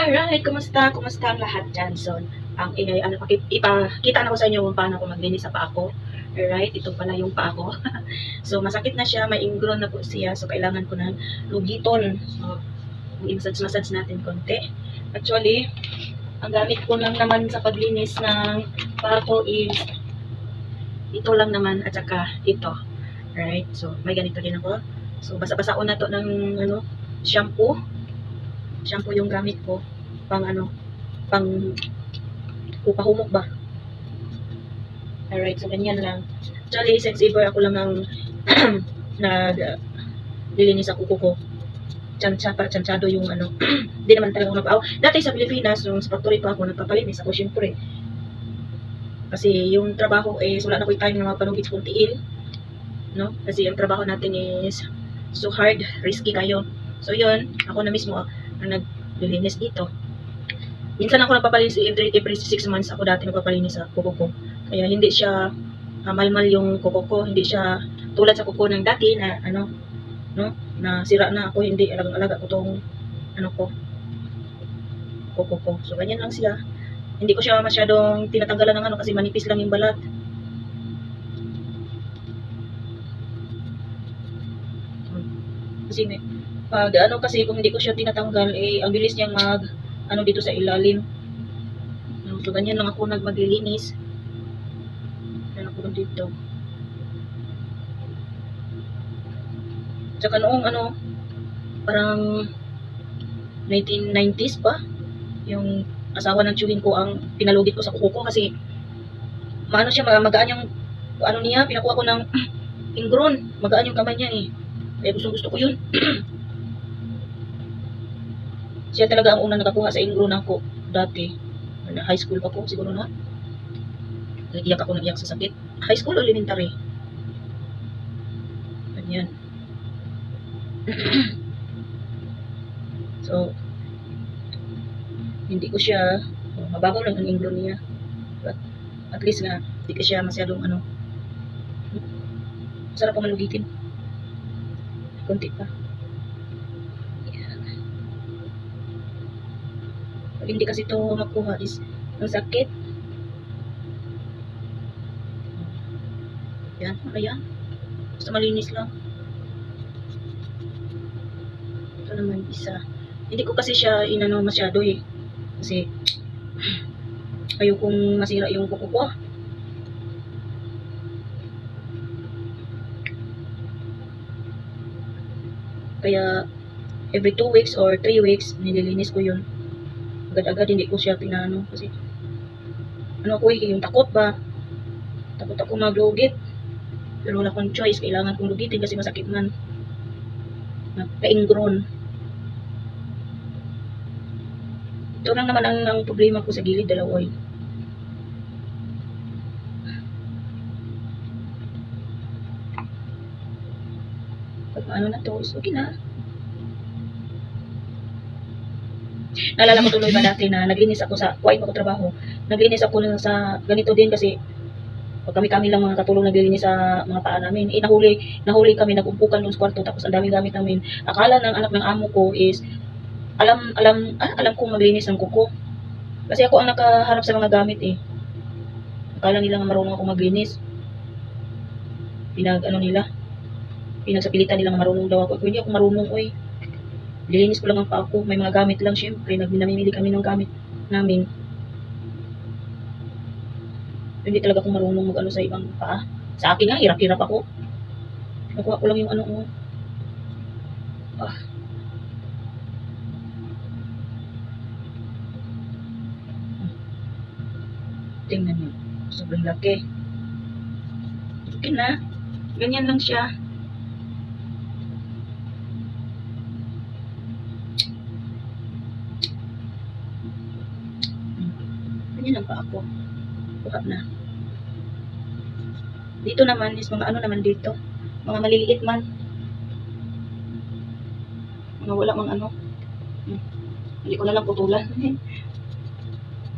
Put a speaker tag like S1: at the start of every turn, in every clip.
S1: Alright, kumusta? Kumusta ang lahat dyan? So, ipakita na ko sa inyo kung paano ko maglinis sa paa ko. Alright, ito pala yung paa ko. So, masakit na siya, may ingrown na po siya. So, kailangan ko ng lugiton. So, i-massage natin konti. Actually, ang gamit ko lang naman sa paglinis ng paa ko is ito lang naman at saka ito. Alright, so, may ganito din ako. So, basa-basaon na to ng shampoo. Shampoo yung gamit ko pang pang upahumok ba. Alright, so ganyan lang. Actually, since ever ako lang ang naglilinis sa kuko ko. Tsantsado yung hindi naman talaga ako nagpaaw. Dati sa Pilipinas, nung sa factory pa ako, nagpapalinis ako syempre. Kasi yung trabaho wala na ko time na magpanugit kung tiil. No? Kasi yung trabaho natin is so hard, risky kayo. So yun, ako na mismo ang naglilinis dito. Minsan ako nagpapalinis every 6 months ako dati nagpapalinis sa kuko ko. Kaya hindi siya malmal yung kuko ko, hindi siya tulad sa kuko ng dati na na sira na ako, hindi alaga ko tong kuko ko. So ganyan lang siya. Hindi ko siya masyadong tinatanggalan ng kasi manipis lang yung balat. Kasi kasi kung hindi ko siya tinatanggal ang bilis niyang dito sa ilalim. So ganyan lang ako maglilinis. Yan ako dito. Tsaka noong parang 1990s pa, yung asawa ng tiyuhin ko ang pinalugit ko sa kuko ko kasi siya, magaan yung niya, pinakuha ko ng ingrown, magaan yung kamay niya kaya gusto ko yun. Siya talaga ang unang nakakuha sa ingrown ako dati. High school pa ko siguro na. Nag-iyak ako ng iyak sa sakit. High school o elementary? Ganyan. So, hindi ko siya, mababaw lang ang ingrown niya. But, at least nga, hindi ko siya masyadong sarap pa malugitin. Kunti pa. Yan. Pag hindi kasi ito makuha is ang sakit. Yan, ayan. Basta malinis lang. Ito naman isa. Hindi ko kasi siya masyado kasi ayokong masira yung kuko ko. Kaya every 2 weeks or 3 weeks nililinis ko yun. Agad-agad hindi ko siya kasi yung takot ba? Takot ako maglugit. Pero wala akong choice, kailangan kong lugitin kasi masakit man. Nagka-ingrown. Ito lang naman ang problema ko sa gilid, dalawa Pag na to, is okay na. Naalala ko tuloy ba dati na naglinis ako sa white ako trabaho. Naglinis ako sa ganito din kasi pag kami lang mga katulong naglilinis sa mga paa namin. Nahuli kami, nag-umpukan doon sa kwarto tapos ang daming gamit namin. Akala ng anak ng amo ko is alam kong maglinis ng kuko. Kasi ako ang nakaharap sa mga gamit Akala nila nga marunong ako maglinis. Pinagsapilitan nila nga marunong daw ako. Hindi ako marunong Lilinis ko lang ang paa ko. May mga gamit lang syempre. Namimili kami ng gamit namin. Hindi talaga ako marunong sa ibang paa. Sa akin nga, hirap-hirap ako. Nakuha ko lang yung Tingnan nyo. Sobrang laki. Okay na. Ganyan lang siya. Ganyan lang pa ako. Kuha na. Dito naman is mga naman dito. Mga maliliit man. Mga wala mang Hindi ko na lang putulan.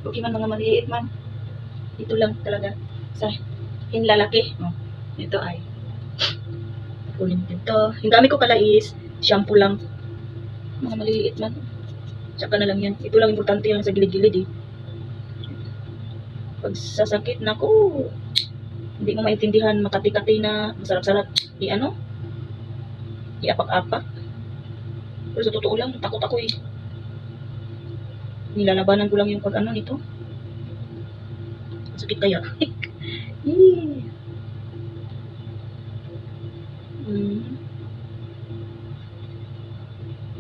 S1: Okay man mga maliliit man. Dito lang talaga sa hinlalaki. Ito ay kulin dito. Yung gamit ko pala is shampoo lang. Mga maliliit man. Tsaka na lang yan. Ito lang importante lang sa gilid-gilid eh. Pag sasakit, naku, hindi mo maintindihan, makati-kati na, masarap-sarap, iapak-apak. Pero sa totoo lang, takot ako eh. Nilalabanan ko lang yung pag nito. Sakit kaya.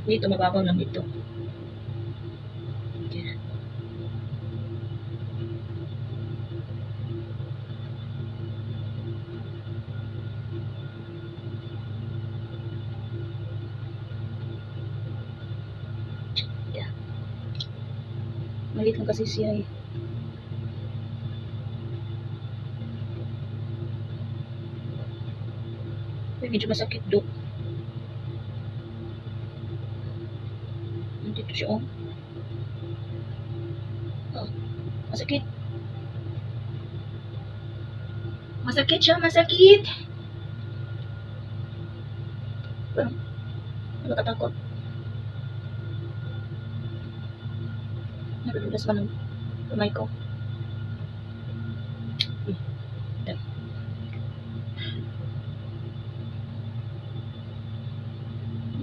S1: Dito, mababaw lang dito. Okay. Yeah. Malit lang kasi siya eh. Uy, medyo masakit do. Dito siya oh. Oh, masakit. Masakit siya, masakit. Nakakatakot. Nadudulas man ang kamay ko.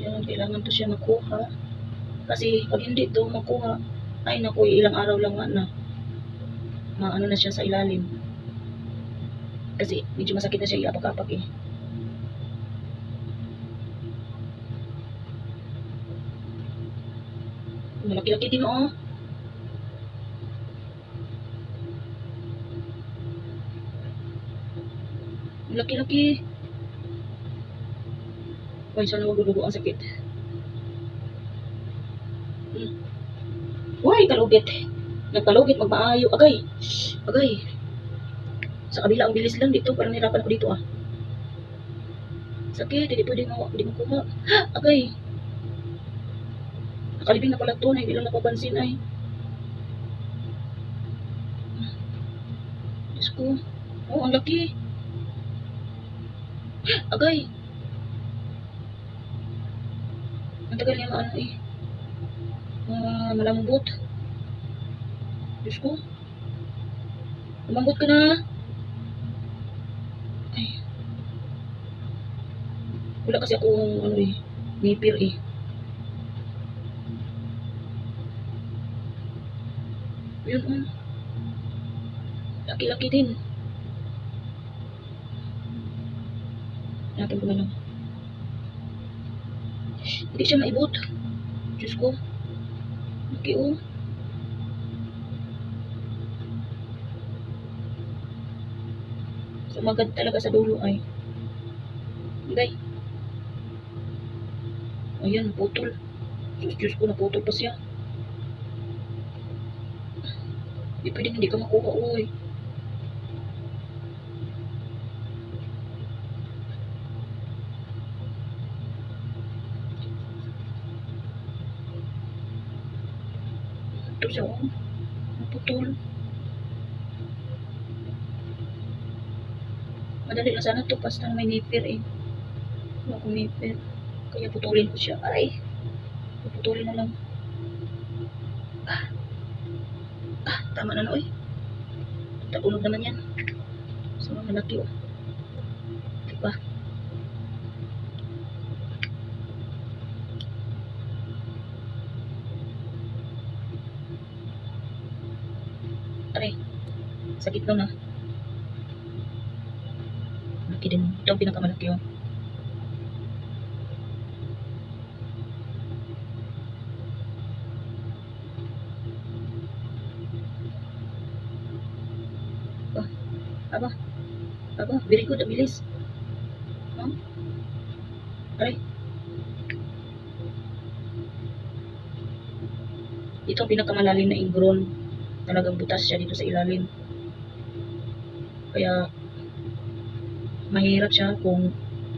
S1: Yan, kailangan to siya makuha. Kasi pag hindi to makuha, ay naku, ilang araw lang na maano na siya sa ilalim. Kasi medyo masakit na siya iapak-apak eh. Malaki-laki din oh. Malaki-laki. Uy, sana wag dugo ang sakit. Uy, kalugit. Nagkalugit, magmaayo. Agay. Agay. Sa kabila ang bilis lang dito. Parang nirapan ako dito ah. Sakit, hindi pwede makuha. Agay. Nakalibing na pala ito na hindi lang napapansin ay. Diyos ko. Oh, ang laki. Agay. Ang tagal niya maano eh. Malambot. Diyos ko. Lumambot ka na. Ay. Wala kasi akong nipir eh. Yun laki-laki din. Natin ko na lang. Hindi siya maibot. Diyos ko. Laki oh. Sumagad talaga sa dulo ay. Hindi. Ayan, naputol. Diyos ko, naputol pa siya. Hindi pwedeng hindi ka makuha, uy. Ito siya, oh. Naputol. Madali lang sana ito, basta may nipir eh. Wala akong nipir. Kaya putulin ko siya. Ay, putulin na lang. Tama na na, uy. Takulog naman yan. So, malaki oh. Diba? Aray, sakit lang na. Malaki din. Ito ang pinakamalaki oh. Aba, very good, abilis. Aray. Ito ang pinakamalalim na ingron. Talagang butas siya dito sa ilalim. Kaya, mahirap siya kung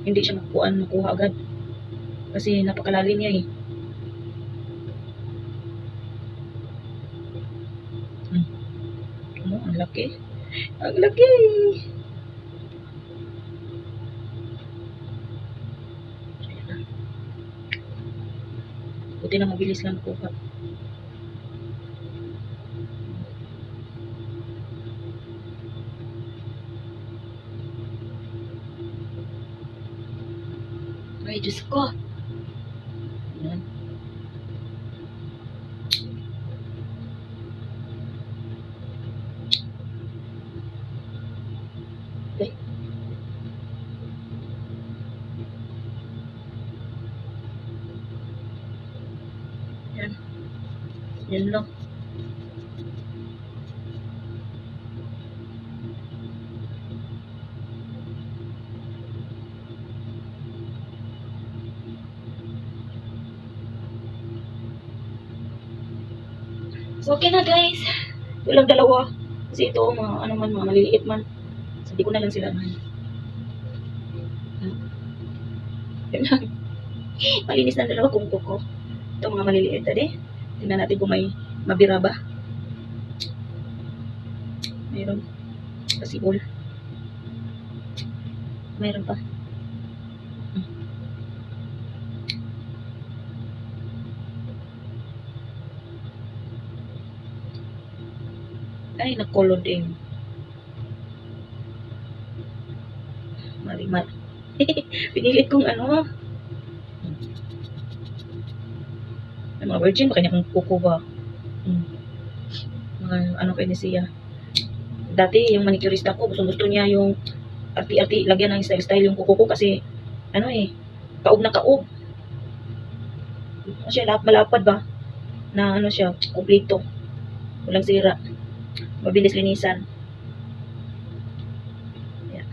S1: hindi siya makuha agad. Kasi napakalalim niya eh. Ang laki. Ang laki. Buti na mabilis lang kuha. Ay, Diyos ko. Yan. Okay. Yan. Yan lang. So, okay na guys. Ito lang dalawa. Kasi ito, mga, ano man, mga maliliit man. Sabi ko na lang sila man. Yan lang. Malinis na dalawa kung kuko. Ito mga maliliit tadi. Tingnan natin kung may mabira ba. Mayroon. Pasibol. Mayroon pa. Ay, nakulod din. Marimar. Pinilit kong ano. Ay, mga virgin, baka niya kong kuko ba. Mga ano kayo ni siya. Dati, yung manicurista ko, gusto niya yung arti-arti, lagyan ng style-style yung kuko ko kasi, ano eh, kaob na kaob. Ano siya, malapad ba? Na ano siya, kumplito. Walang sira. Mabilis linisan. Ayan.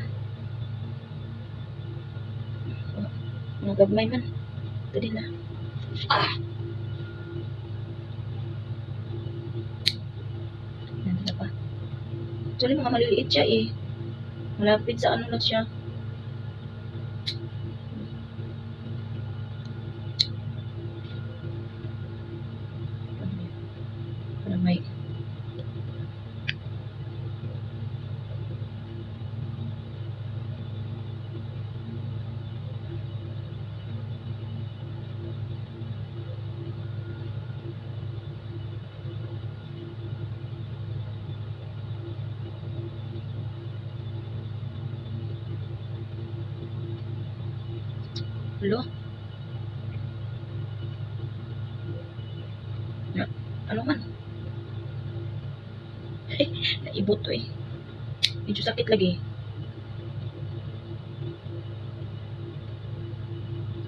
S1: Mga gagmay man. Ito din na. Nandito pa. Actually, mga maliliit siya eh. Malapit sa ano lang siya. Parang may Hello? Ano man? Naibot to eh. Medyo sakit lagi.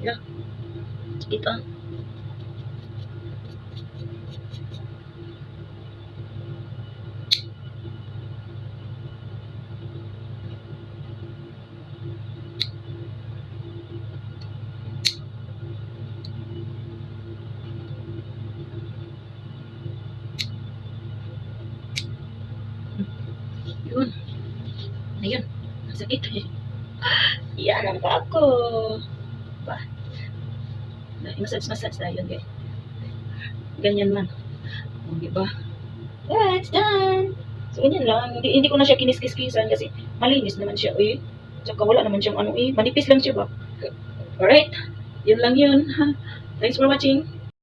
S1: Yeah. Sakit ah. Yun. Ayun. Sakit eh. Yan ang pa ako. Ba? Massage tayo yun, guys. Ganyan man. O, diba? That's done. So, ganyan lang. Hindi ko na siya kinis-kiskisan kasi malinis naman siya. Eh. Tsaka wala naman siyang ano eh. Manipis lang siya ba? Alright. Yun lang yun. Thanks for watching.